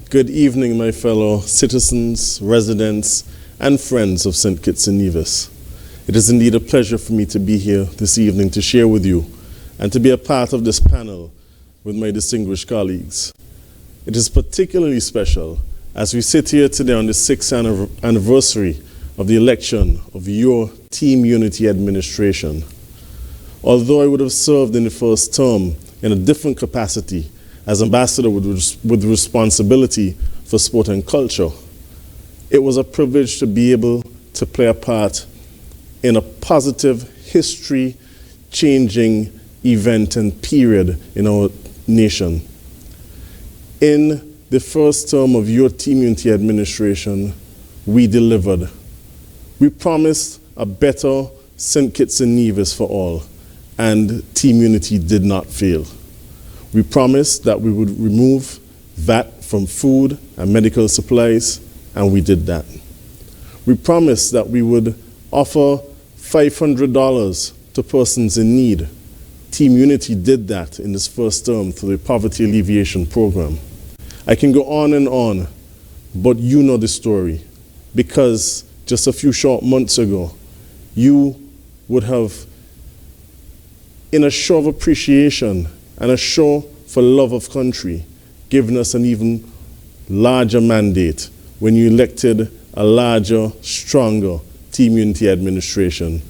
Good evening, my fellow citizens, residents, and friends of St Kitts and Nevis. It is indeed a pleasure for me to be here this evening to share with you and to be a part of this panel with my distinguished colleagues. It is particularly special as we sit here today on the 6th anniversary of the election of your Team Unity administration. Although I would have served in the first term in a different capacity as ambassador with responsibility for sport and culture, it was a privilege to be able to play a part in a positive, history-changing event and period in our nation. In the first term of your Team Unity administration, we delivered. We promised a better St Kitts and Nevis for all, and Team Unity did not fail. We promised that we would remove VAT from food and medical supplies, and we did that. We promised that we would offer $500 to persons in need. Team Unity did that in this first term through the Poverty Alleviation Program. I can go on, but you know the story, because just a few short months ago, you would have, in a show of appreciation and a show for love of country, given us an even larger mandate when you elected a larger, stronger Team Unity administration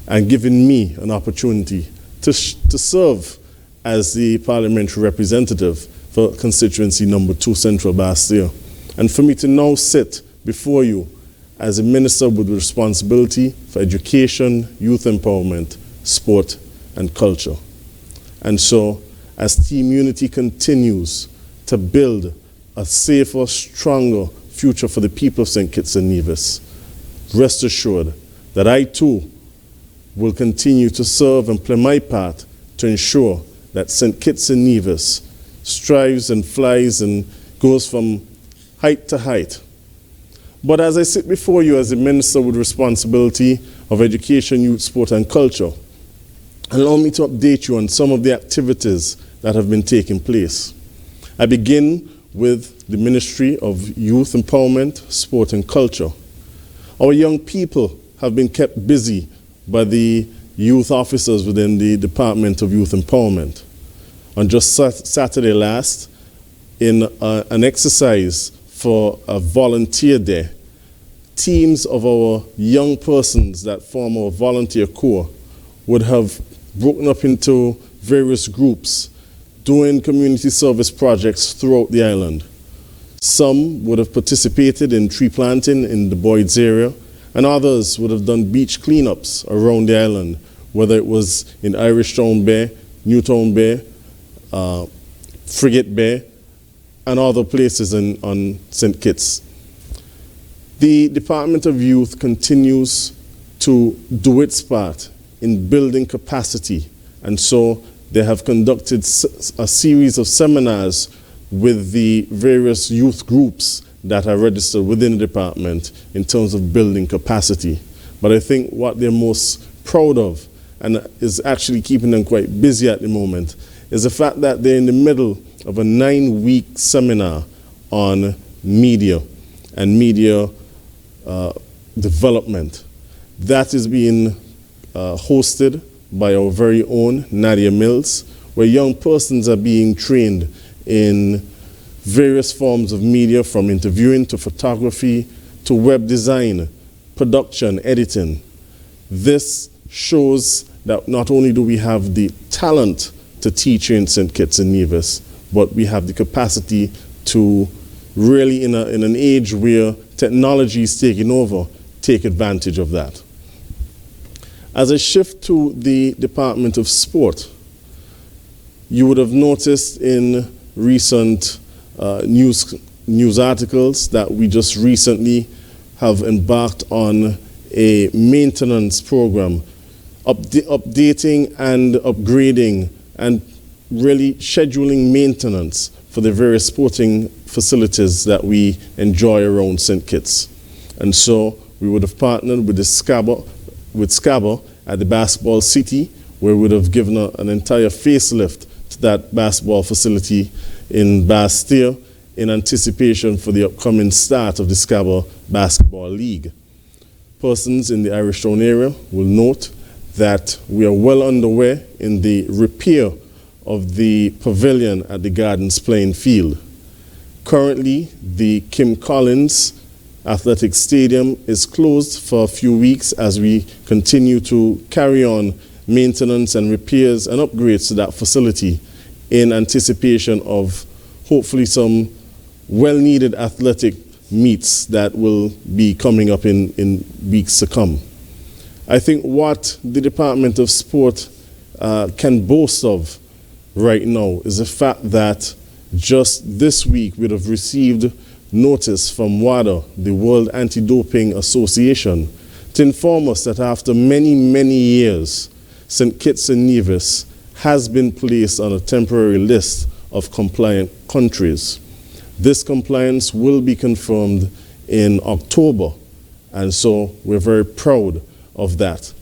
and given me an opportunity to serve as the parliamentary representative for constituency number 2, Central Bastille, and for me to now sit before you as a minister with responsibility for education, youth empowerment, sport, and culture. And so, as Team Unity continues to build a safer, stronger future for the people of St Kitts and Nevis, rest assured that I too will continue to serve and play my part to ensure that St Kitts and Nevis strives and flies and goes from height to height. But as I sit before you as a minister with responsibility of education, youth, sport, and culture, allow me to update you on some of the activities that have been taking place. I begin with the Ministry of Youth Empowerment, Sport, and Culture. Our young people have been kept busy by the youth officers within the Department of Youth Empowerment. On just Saturday last, in an exercise for a volunteer day, teams of our young persons that form our volunteer corps would have broken up into various groups doing community service projects throughout the island. Some would have participated in tree planting in the Boyd's area, and others would have done beach cleanups around the island, whether it was in Irish Town Bay, Newtown Bay, Frigate Bay, and other places on St. Kitts. The Department of Youth continues to do its part in building capacity, and so they have conducted a series of seminars with the various youth groups that are registered within the department in terms of building capacity. But I think what they're most proud of, and is actually keeping them quite busy at the moment, is the fact that they're in the middle of a 9-week seminar on media and media development. That is being hosted by our very own Nadia Mills, where young persons are being trained in various forms of media, from interviewing to photography to web design, production, editing. This shows that not only do we have the talent to teach in St. Kitts and Nevis, but we have the capacity to really, in an age where technology is taking over, take advantage of that. As I shift to the Department of Sport, you would have noticed in recent news articles that we just recently have embarked on a maintenance program, updating and upgrading and really scheduling maintenance for the various sporting facilities that we enjoy around St. Kitts. And so we would have partnered with Scabba at the Basketball City, where we would have given an entire facelift to that basketball facility in Bastille, in anticipation for the upcoming start of the Scarborough Basketball League. Persons in the Irish Town area will note that we are well underway in the repair of the pavilion at the Gardens playing field. Currently, the Kim Collins Athletic Stadium is closed for a few weeks as we continue to carry on maintenance and repairs and upgrades to that facility in anticipation of hopefully some well-needed athletic meets that will be coming up in weeks to come. I think what the Department of Sport can boast of right now is the fact that just this week we'd have received notice from WADA, the World Anti-Doping Association, to inform us that after many, many years, St Kitts and Nevis has been placed on a temporary list of compliant countries. This compliance will be confirmed in October, and so we're very proud of that.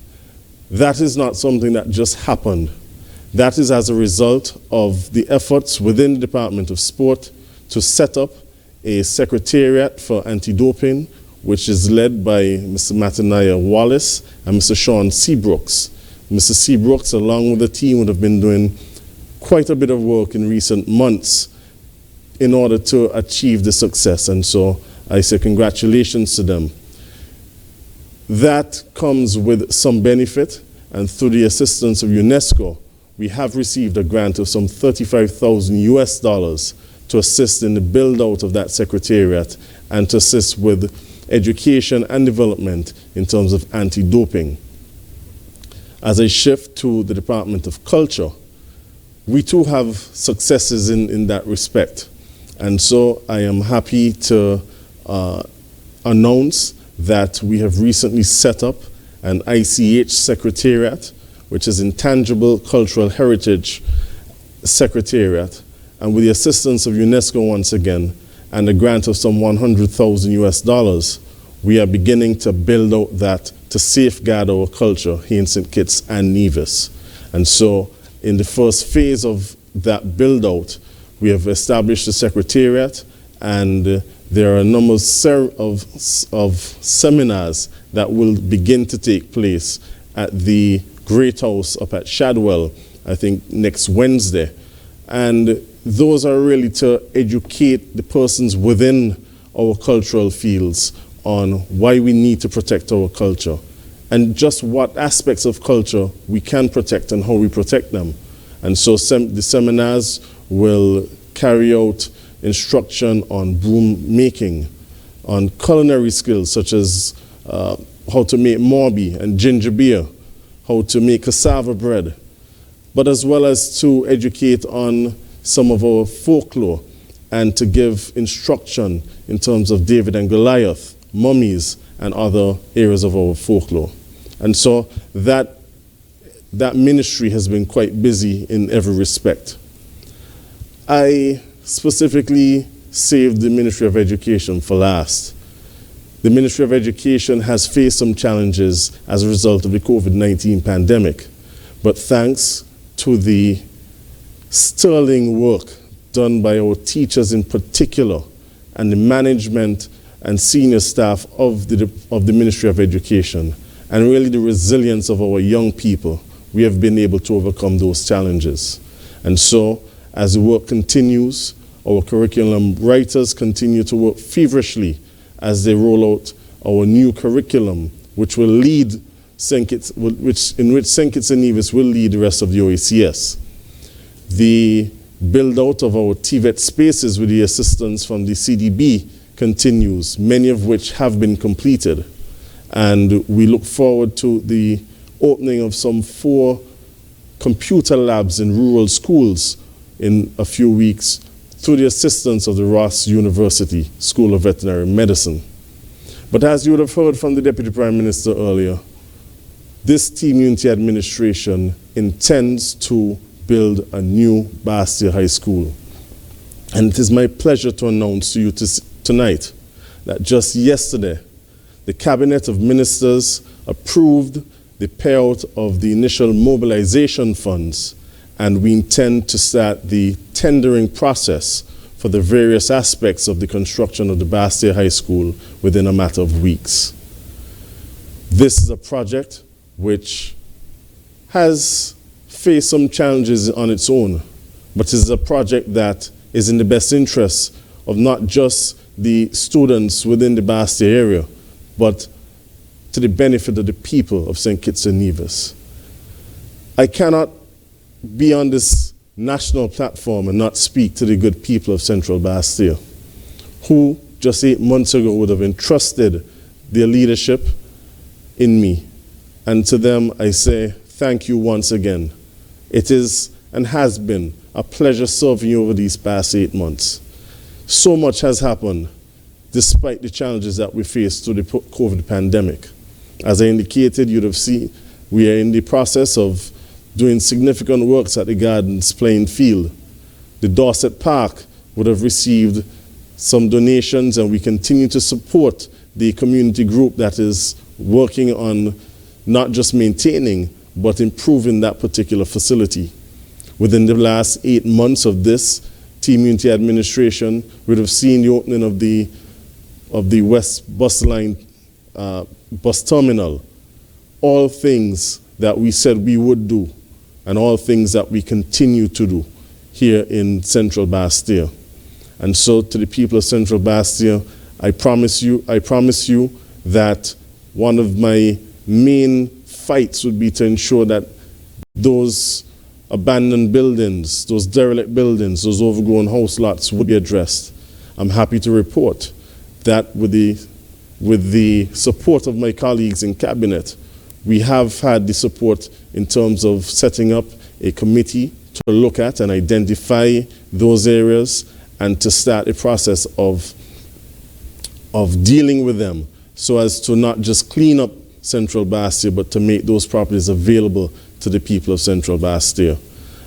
That is not something that just happened. That is as a result of the efforts within the Department of Sport to set up a secretariat for anti-doping, which is led by Mr. Mataniah Wallace and Mr. Sean Seabrooks. Mr. Seabrooks, along with the team, would have been doing quite a bit of work in recent months in order to achieve the success, and so I say congratulations to them. That comes with some benefit, and through the assistance of UNESCO, we have received a grant of some $35,000 to assist in the build-out of that secretariat and to assist with education and development in terms of anti-doping. As I shift to the Department of Culture, we too have successes in that respect. And so I am happy to announce that we have recently set up an ICH Secretariat, which is Intangible Cultural Heritage Secretariat, and with the assistance of UNESCO once again, and a grant of some $100,000, we are beginning to build out that to safeguard our culture here in St Kitts and Nevis. And so in the first phase of that build out, we have established a secretariat, and there are a number of seminars that will begin to take place at the Great House up at Shadwell, I think next Wednesday. And those are really to educate the persons within our cultural fields on why we need to protect our culture and just what aspects of culture we can protect and how we protect them. And so the seminars will carry out instruction on broom making, on culinary skills such as how to make morbi and ginger beer, how to make cassava bread, but as well as to educate on some of our folklore and to give instruction in terms of David and Goliath, mummies, and other areas of our folklore. And so that ministry has been quite busy in every respect. I specifically saved the Ministry of Education for last. The Ministry of Education has faced some challenges as a result of the COVID-19 pandemic, but thanks to the sterling work done by our teachers in particular and the management and senior staff of the Ministry of Education, and really the resilience of our young people, we have been able to overcome those challenges. And so, as the work continues, our curriculum writers continue to work feverishly as they roll out our new curriculum, which will lead in which St Kitts and Nevis will lead the rest of the OACS. The build-out of our TVET spaces with the assistance from the CDB continues, many of which have been completed. And we look forward to the opening of some 4 computer labs in rural schools in a few weeks through the assistance of the Ross University School of Veterinary Medicine. But as you would have heard from the Deputy Prime Minister earlier, this Team Unity administration intends to build a new Bastia High School. And it is my pleasure to announce to you tonight that just yesterday, the Cabinet of Ministers approved the payout of the initial mobilization funds, and we intend to start the tendering process for the various aspects of the construction of the Bastille High School within a matter of weeks. This is a project which has faced some challenges on its own, but is a project that is in the best interest of not just the students within the Bastille area, but to the benefit of the people of St Kitts and Nevis. I cannot be on this national platform and not speak to the good people of Central Bastille, who just 8 months ago would have entrusted their leadership in me. And to them, I say thank you once again. It is and has been a pleasure serving you over these past 8 months. So much has happened despite the challenges that we face through the COVID pandemic. As I indicated, you'd have seen we are in the process of doing significant works at the Gardens playing field. The Dorset Park would have received some donations, and we continue to support the community group that is working on not just maintaining, but improving that particular facility. Within the last 8 months of this team unity administration, we'd have seen the opening of the West Bus Line bus terminal. All things that we said we would do, and all things that we continue to do here in Central Bastille. And so to the people of Central Bastille, I promise you that one of my main fights would be to ensure that those abandoned buildings, those derelict buildings, those overgrown house lots would be addressed. I'm happy to report that with the support of my colleagues in Cabinet, we have had the support in terms of setting up a committee to look at and identify those areas and to start a process of dealing with them so as to not just clean up Central Bastille, but to make those properties available to the people of Central Bastille.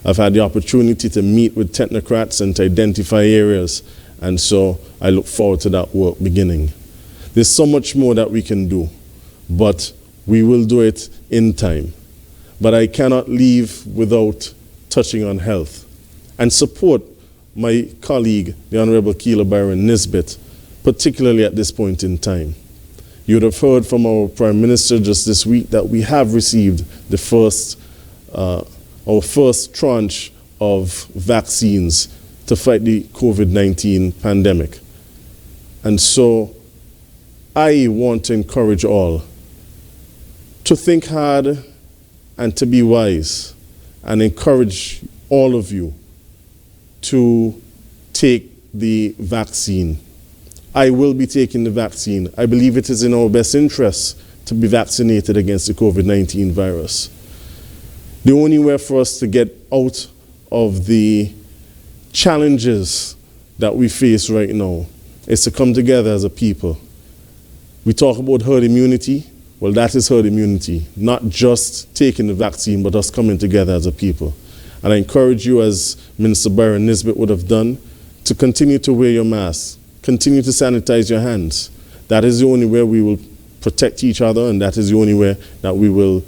I've had the opportunity to meet with technocrats and to identify areas, and so I look forward to that work beginning. There's so much more that we can do, but we will do it in time. But I cannot leave without touching on health and support my colleague, the Honorable Keela Byron Nisbet, particularly at this point in time. You would have heard from our Prime Minister just this week that we have received our first tranche of vaccines to fight the COVID-19 pandemic. And so I want to encourage all to think hard and to be wise, and encourage all of you to take the vaccine. I will be taking the vaccine. I believe it is in our best interest to be vaccinated against the COVID-19 virus. The only way for us to get out of the challenges that we face right now is to come together as a people. We talk about herd immunity. Well, that is herd immunity, not just taking the vaccine, but us coming together as a people. And I encourage you, as Minister Byron Nisbet would have done, to continue to wear your mask, continue to sanitize your hands. That is the only way we will protect each other, and that is the only way that we will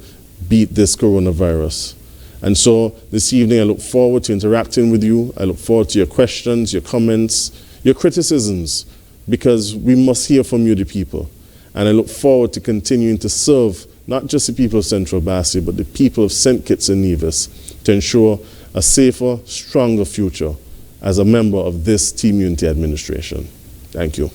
beat this coronavirus. And so this evening I look forward to interacting with you. I look forward to your questions, your comments, your criticisms, because we must hear from you, the people. And I look forward to continuing to serve not just the people of Central Bastille, but the people of St Kitts and Nevis to ensure a safer, stronger future as a member of this Team Unity administration. Thank you.